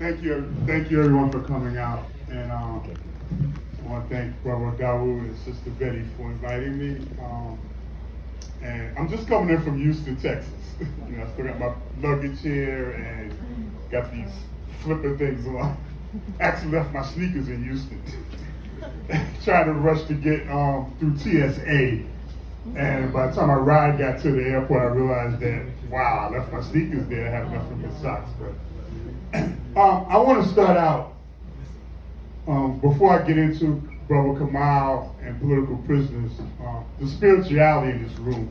Thank you everyone for coming out. And I want to thank Brother Dawood and Sister Betty for inviting me. And I'm just coming in from Houston, Texas. I still got my luggage here and got these flipper things on. Actually left my sneakers in Houston. Trying to rush to get through TSA. And by the time my ride got to the airport, I realized that, wow, I left my sneakers there. I have nothing but socks. But I want to start out, before I get into Brother Kamal and political prisoners, the spirituality in this room,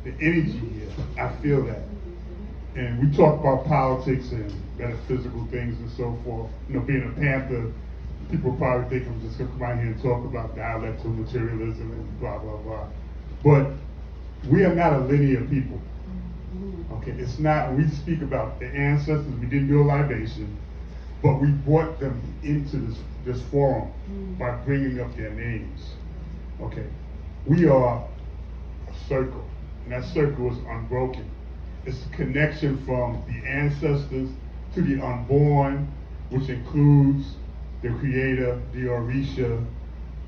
the energy here, I feel that. And we talk about politics and metaphysical things and so forth. Being a Panther, people probably think I'm just going to come out here and talk about dialectical materialism and blah, blah, blah. But we are not a linear people. Okay, it's not, we speak about the ancestors, we didn't do a libation, but we brought them into this forum by bringing up their names. Okay, we are a circle, and that circle is unbroken. It's a connection from the ancestors to the unborn, which includes the Creator, the Orisha,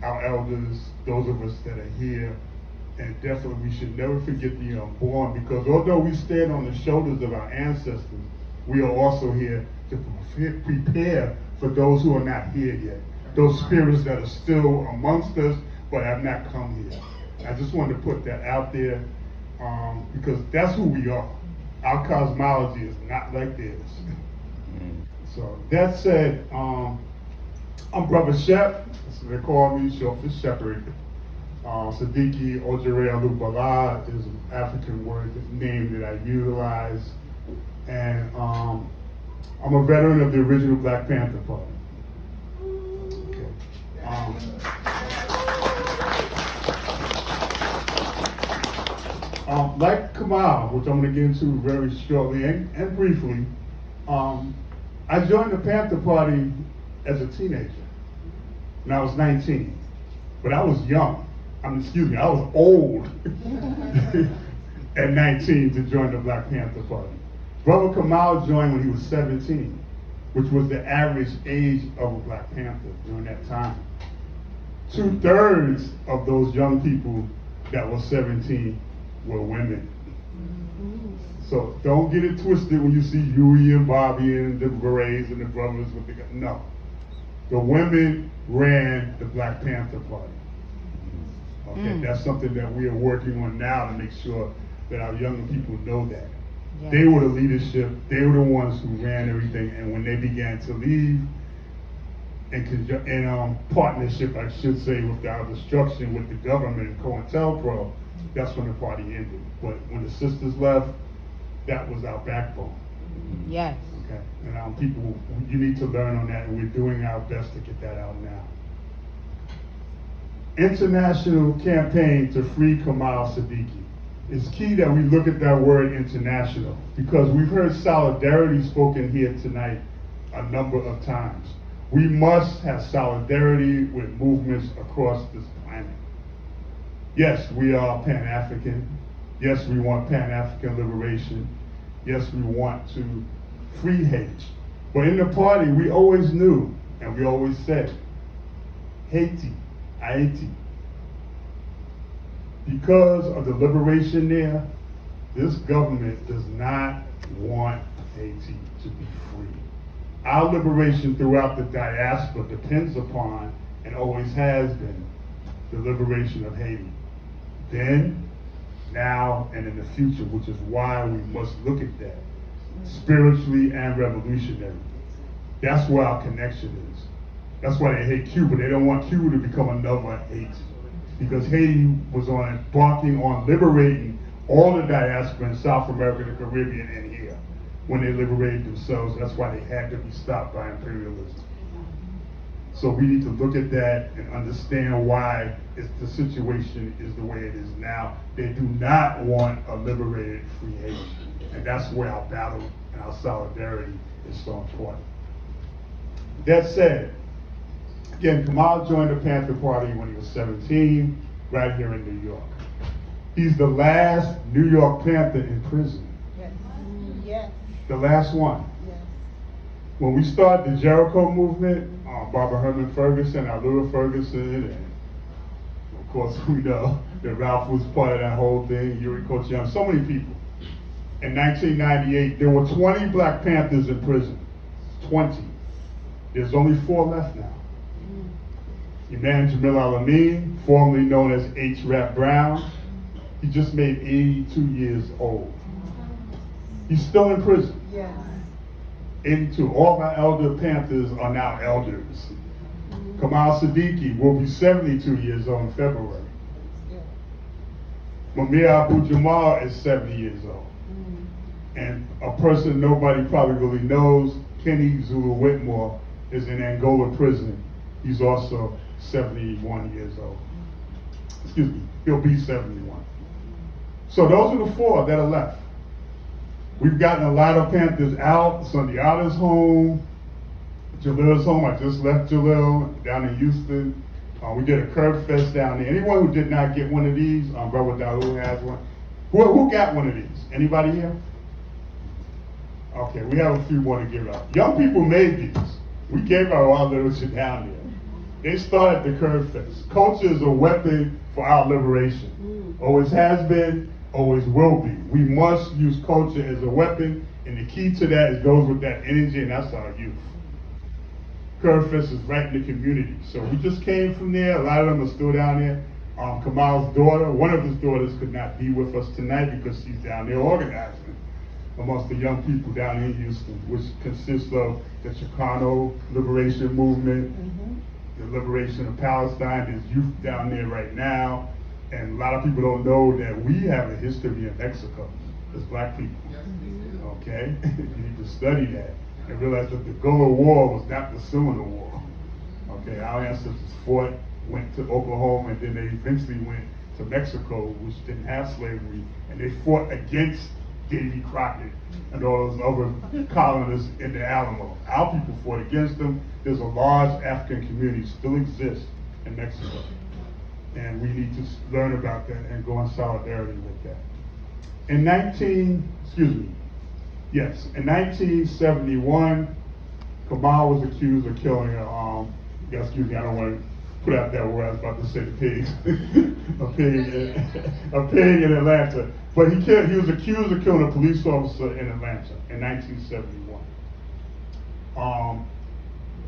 our elders, those of us that are here. And definitely we should never forget the unborn, because although we stand on the shoulders of our ancestors, we are also here to prepare for those who are not here yet. Those spirits that are still amongst us but have not come here. I just wanted to put that out there because that's who we are. Our cosmology is not like theirs. So that said, I'm Brother SHEP, that's what they call me, short for shepherd. Siddiqui Ojere Alubala is an African word, name that I utilize. And I'm a veteran of the original Black Panther Party. Okay. Like Kamal, which I'm going to get into very shortly and briefly, I joined the Panther Party as a teenager when I was 19, but I was young. I was old at 19 to join the Black Panther Party. Brother Kamal joined when he was 17, which was the average age of a Black Panther during that time. 2/3 of those young people that were 17 were women. So don't get it twisted when you see Huey and Bobby and the Berets and the brothers with the guns. No. The women ran the Black Panther Party. Okay, that's something that we are working on now to make sure that our young people know that. Yes. They were the leadership, they were the ones who ran everything, and when they began to leave, in partnership, I should say, with our destruction with the government and COINTELPRO, that's when the party ended. But when the sisters left, that was our backbone. Yes. Okay, and people, you need to learn on that, and we're doing our best to get that out now. International campaign to free Kamal Siddiqui. It's key that we look at that word international, because we've heard solidarity spoken here tonight a number of times. We must have solidarity with movements across this planet. Yes, we are Pan-African. Yes, we want Pan-African liberation. Yes, we want to free Haiti. But in the party, we always knew, and we always said, Haiti, Haiti. Because of the liberation there, this government does not want Haiti to be free. Our liberation throughout the diaspora depends upon, and always has been, the liberation of Haiti. Then, now, and in the future, which is why we must look at that, spiritually and revolutionary. That's where our connection is. That's why they hate Cuba. They don't want Cuba to become another Haiti. Because Haiti was embarking on liberating all the diaspora in South America, the Caribbean, and here when they liberated themselves. That's why they had to be stopped by imperialism. So we need to look at that and understand why the situation is the way it is now. They do not want a liberated free Haiti. And that's where our battle and our solidarity is so important. That said, again, Kamal joined the Panther Party when he was 17, right here in New York. He's the last New York Panther in prison. Yes. Yes. The last one. Yes. When we started the Jericho movement, Barbara Herman Ferguson, Alura Ferguson, and of course we know that Ralph was part of that whole thing, Yuri Coach Young, so many people. In 1998, there were 20 Black Panthers in prison. 20. There's only 4 left now. Imam Jamil Al-Amin, formerly known as H. Rap Brown, he just made 82 years old. He's still in prison. Yes. 82. All of our elder Panthers are now elders. Kamal Siddiqui will be 72 years old in February. Mumia Abu Jamal is 70 years old. And a person nobody probably really knows, Kenny Zulu Whitmore, is in Angola prison. He's also 71 years old. Excuse me, he'll be 71. So those are the 4 that are left. We've gotten a lot of Panthers out. Sundiata's home, Jalil's home. I just left Jalil down in Houston. We did a curb fest down there. Anyone who did not get one of these, Brother Dahu has one. Who got one of these? Anybody here? Okay, we have a few more to give out. Young people made these. We gave out our literature down there. They started the curb fest. Culture is a weapon for our liberation. Always has been, always will be. We must use culture as a weapon, and the key to that is goes with that energy, and that's our youth. Curb Fest is right in the community. So we just came from there. A lot of them are still down there. Kamal's daughter, one of his daughters could not be with us tonight because she's down there organizing amongst the young people down in Houston, which consists of the Chicano Liberation Movement, the liberation of Palestine. There's youth down there right now. And a lot of people don't know that we have a history in Mexico as Black people. Okay? You need to study that and realize that the Gullah War was not the Seminole War. Okay, our ancestors fought, went to Oklahoma, and then they eventually went to Mexico, which didn't have slavery, and they fought against Davy Crockett and all those other colonists in the Alamo. Our people fought against them. There's a large African community still exists in Mexico. And we need to learn about that and go in solidarity with that. In 1971, Kamal was accused of killing excuse me, I don't want to put out that word, I was about to say the pigs, a pig in Atlanta. But he was accused of killing a police officer in Atlanta in 1971.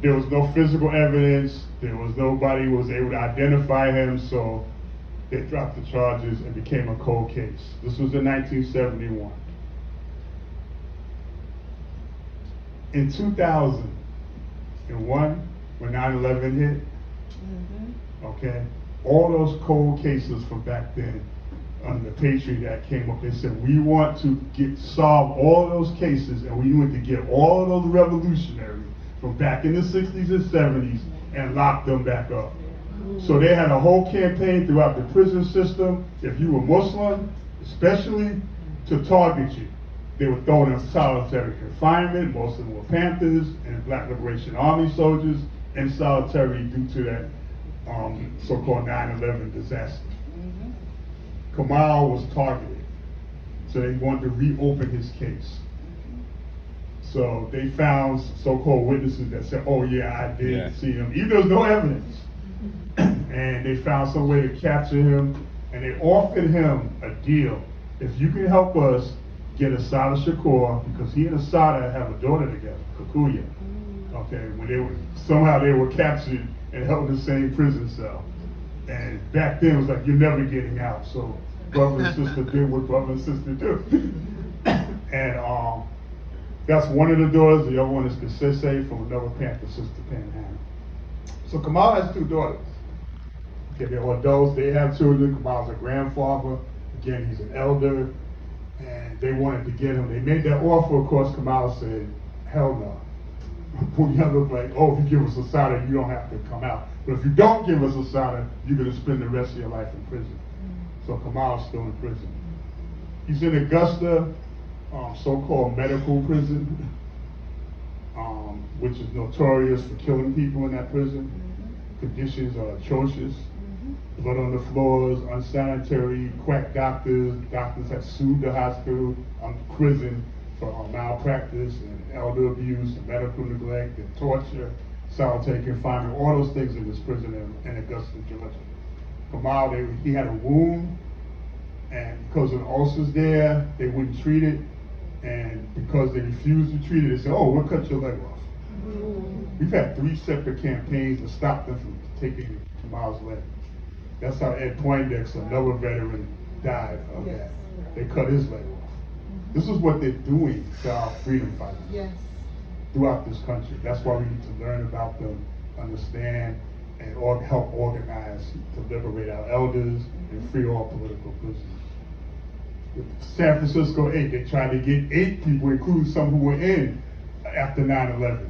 There was no physical evidence. There was nobody who was able to identify him, so they dropped the charges and became a cold case. This was in 1971. In 2001, when 9/11 hit, okay, all those cold cases from back then, under the Patriot Act came up. They said, we want to solve all those cases, and we want to get all of those revolutionaries from back in the 60s and 70s and lock them back up. So they had a whole campaign throughout the prison system, if you were Muslim, especially, to target you. They were thrown in solitary confinement. Most of them were Panthers and Black Liberation Army soldiers in solitary due to that so-called 9/11 disaster. Kamal was targeted, so they wanted to reopen his case. So they found so-called witnesses that said, oh yeah, I did see him, even though there's no evidence. And they found some way to capture him, and they offered him a deal. If you can help us get Assata Shakur, because he and Assata have a daughter together, Kikuya. Okay, when somehow they were captured and held in the same prison cell. And back then it was like, you're never getting out. So brother and sister did what brother and sister do. And that's one of the daughters. The other one is Kasese from another Panther sister, Panhandle. So Kamal has 2 daughters. Okay, they're adults, they have children. Kamal's a grandfather. Again, he's an elder. And they wanted to get him. They made that offer, of course. Kamal said, hell no. We look like, oh, if you give us Assata, you don't have to come out. But if you don't give us Assata, you're going to spend the rest of your life in prison. So Kamal's still in prison. He's in Augusta, so-called medical prison, which is notorious for killing people in that prison. Conditions are atrocious. Blood on the floors, unsanitary, quack doctors. Doctors have sued the hospital, prison for malpractice and elder abuse and medical neglect and torture, solitary confinement, all those things in this prison in Augusta, Georgia. Kamal, he had a wound, and because of the ulcers there, they wouldn't treat it, and because they refused to treat it, they said, oh, we'll cut your leg off. We've had 3 separate campaigns to stop them from taking Kamal's leg. That's how Ed Poindexter, another veteran, died of that. They cut his leg off. This is what they're doing to our freedom fighters throughout this country. That's why we need to learn about them, understand, and help organize to liberate our elders and free all political prisoners. With San Francisco 8, they tried to get 8 people, including some who were in after 9/11.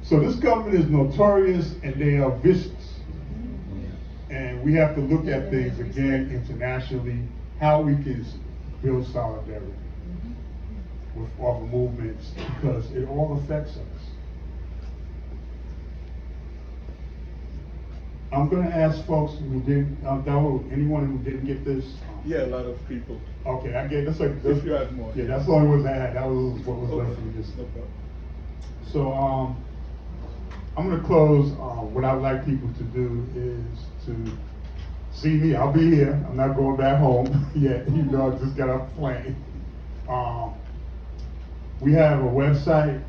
So this government is notorious and they are vicious. And we have to look at things again internationally, how we can build solidarity with all the movements, because it all affects us. I'm going to ask folks who didn't, anyone who didn't get this. Yeah, a lot of people. Okay, I get that's like. If you had more. Yeah, that's the only ones I had. That was what was left for me. Just. So I'm going to close. What I'd like people to do is to see me. I'll be here. I'm not going back home yet. You know, I just got off the plane. We have a website.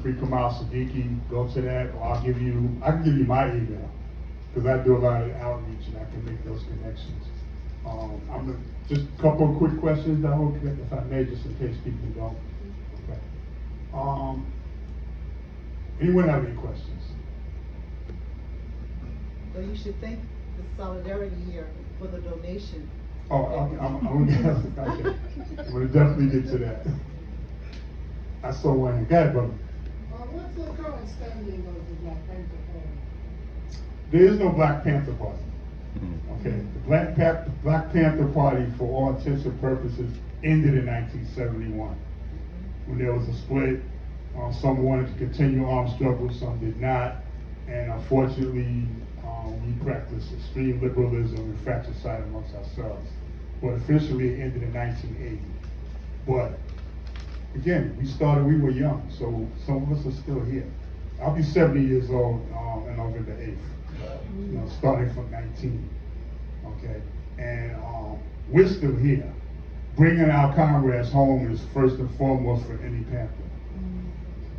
Free Kamal Siddiqui, go to that, or I can give you my email, because I do a lot of outreach and I can make those connections. I'm gonna, just a couple of quick questions, I hope, if I may, just in case people don't. Okay. Anyone have any questions? Well, you should thank the Solidarity here for the donation. Oh, I'm gonna definitely get to that. I saw one. Go ahead, brother. What's the current standing of the Black Panther Party? There is no Black Panther Party. Okay, the Black Panther Party, for all intents and purposes, ended in 1971 when there was a split. Some wanted to continue armed struggle, some did not, and unfortunately, we practiced extreme liberalism and fratricide amongst ourselves. But officially, it ended in 1980. But again, we were young, so some of us are still here. I'll be 70 years old on November 8th, starting from 19, okay? And we're still here. Bringing our comrades home is first and foremost for any Panther.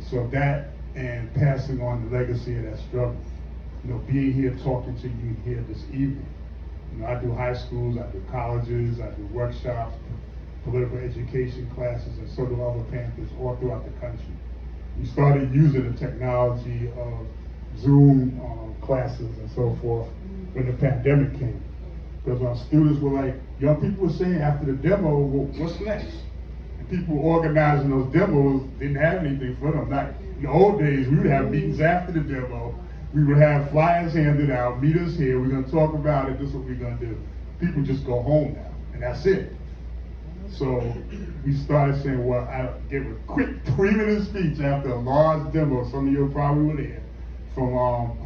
So that and passing on the legacy of that struggle. Being here talking to you here this evening. I do high schools, I do colleges, I do workshops, political education classes, and so do other Panthers all throughout the country. We started using the technology of Zoom classes and so forth when the pandemic came. Because our students were like, young people were saying after the demo, well, what's next? And people organizing those demos didn't have anything for them. Like in the old days, we would have meetings after the demo. We would have flyers handed out, meet us here, we're gonna talk about it, this is what we're gonna do. People just go home now, and that's it. So we started saying, well, I gave a quick 3-minute speech after a large demo, some of you probably were there, from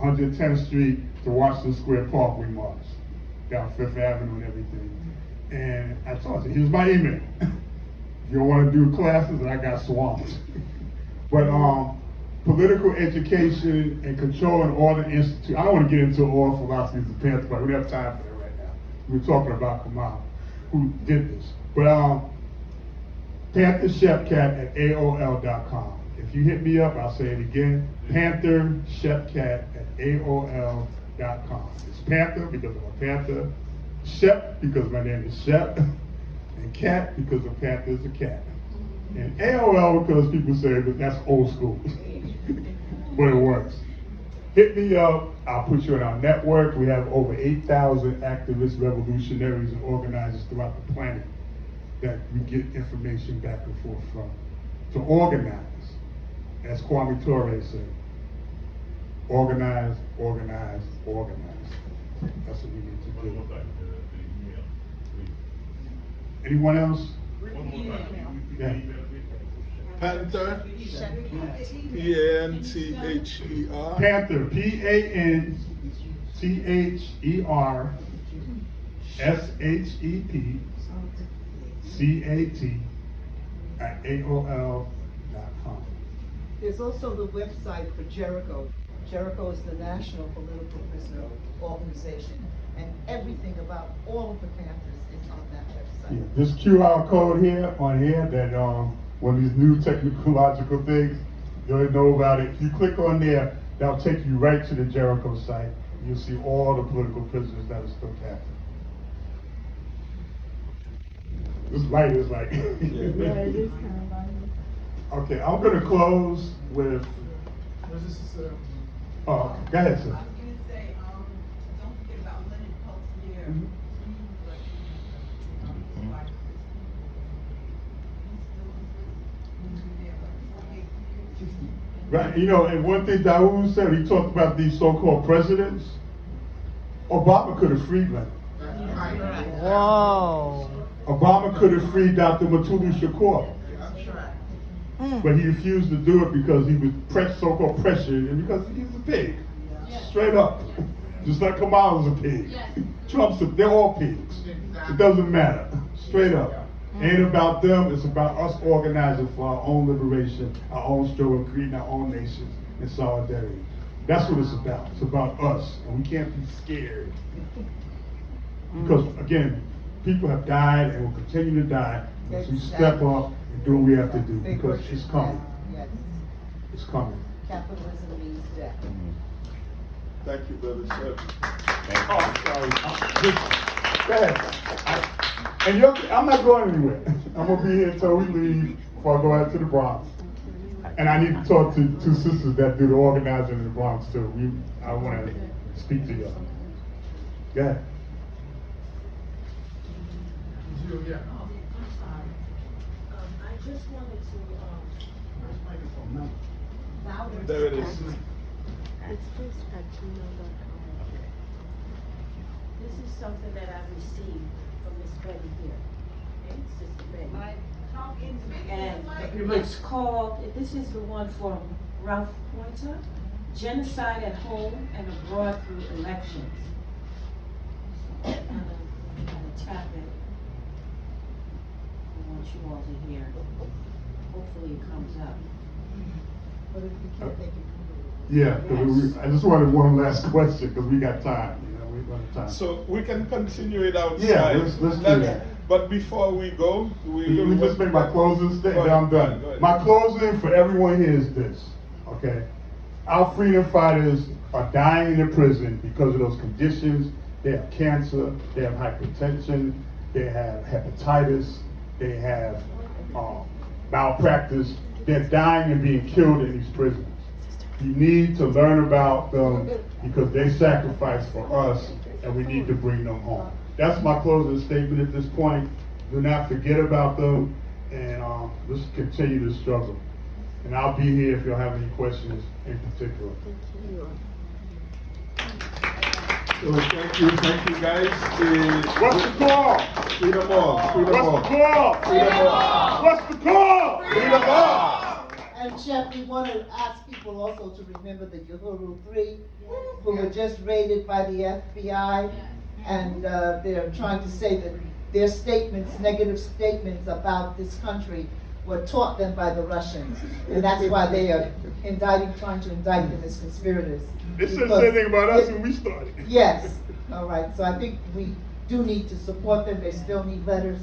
110th Street to Washington Square Park, we marched, down 5th Avenue and everything. And I told you, here's my email. If you don't wanna do classes, I got swamped. But political education and control and order institute. I don't want to get into all philosophies of Panther, but we don't have time for that right now. We're talking about Kamal, who did this. But Panther SHEPCat at AOL.com. If you hit me up, I'll say it again. Panther SHEPCat at AOL.com. It's Panther because I'm a Panther, SHEP because my name is SHEP, and Cat because a Panther is a cat. And AOL because people say that that's old school. But it works. Hit me up, I'll put you on our network. We have over 8,000 activists, revolutionaries, and organizers throughout the planet that we get information back and forth from. To organize, as Kwame Ture said, organize, organize, organize. That's what we need to do. Anyone else? Yeah. Panther, P-A-N-T-H-E-R. Panther, P-A-N-T-H-E-R, S-H-E-P, C-A-T at AOL.com. There's also the website for Jericho. Jericho is the National Political Prisoner Organization, and everything about all of the Panthers is on that Yeah, website. this QR code here on here that one of these new technological things, you'll know about it. If you click on there, that'll take you right to the Jericho site. You'll see all the political prisoners that are still captive. This light is like. Yeah, it is kind of like. Okay, I'm gonna close with. Oh, okay. Go ahead, sir. I was gonna say, don't forget about Leonard Peltier. Mhm. He's been there, what, 48 years? Right, you know, and one thing Dawood said, he talked about these so-called presidents. Obama could have freed Leonard. Whoa. Obama could have freed Dr. Mutulu Shakur. But he refused to do it because he was so-called pressured and because he's a pig. Straight up. Just like Kamala's a pig. They're all pigs. It doesn't matter. Straight up. Ain't about them, it's about us organizing for our own liberation, our own struggle, creating our own nations in solidarity. That's what it's about. It's about us, and we can't be scared. Because, again, people have died and will continue to die unless we step up and do what we have to do, They because worship it's coming. that. Yes. It's coming. Capitalism means death. Thank you, Brother Shep. Oh, I'm sorry. Go ahead. I'm not going anywhere. I'm going to be here until we leave before I go out to the Bronx. And I need to talk to two sisters that do the organizing in the Bronx, too. I want to speak to y'all. Go ahead. I'm sorry. I just wanted to, There it is. It's this at gmail.com. this is something that I received from Miss Betty here. Okay, Sister Betty. And it's called, this is the one from Ralph Pointer, Genocide at Home and Abroad Through Elections. So I'm gonna tap it. I want you all to hear. Hopefully it comes up. But if you can't, they can. Yeah, 'cause I just wanted one last question because we got time. You know, we've got time. So we can continue it outside. Yeah, let's do that. But before we go, Let me just make my closing statement, then I'm done. Go ahead. My closing for everyone here is this, okay? Our freedom fighters are dying in the prison because of those conditions. They have cancer, they have hypertension, they have hepatitis, they have malpractice. They're dying and being killed in these prisons. You need to learn about them because they sacrificed for us and we need to bring them home. That's my closing statement at this point. Do not forget about them and let's continue to struggle. And I'll be here if y'all have any questions in particular. So thank you guys. What's the call? Freedom all. Freedom all. What's the call? Freedom all. What's the call? Freedom all. And Chef, we want to ask people also to remember the Uhuru 3, who were just raided by the FBI, and they're trying to say that their statements, negative statements about this country, were taught them by the Russians, and that's why they are trying to indict them as conspirators. They said the same thing about us when we started. Yes, all right, so I think we do need to support them, they still need letters.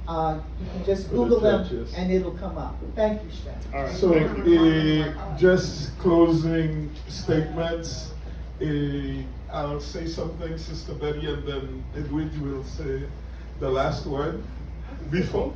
You can just For the Google them judges. and it'll come up. Thank you, Chef. All right, So, thank you. just closing statements. I'll say something, Sister Betty, and then Edwidge will say the last word. Before.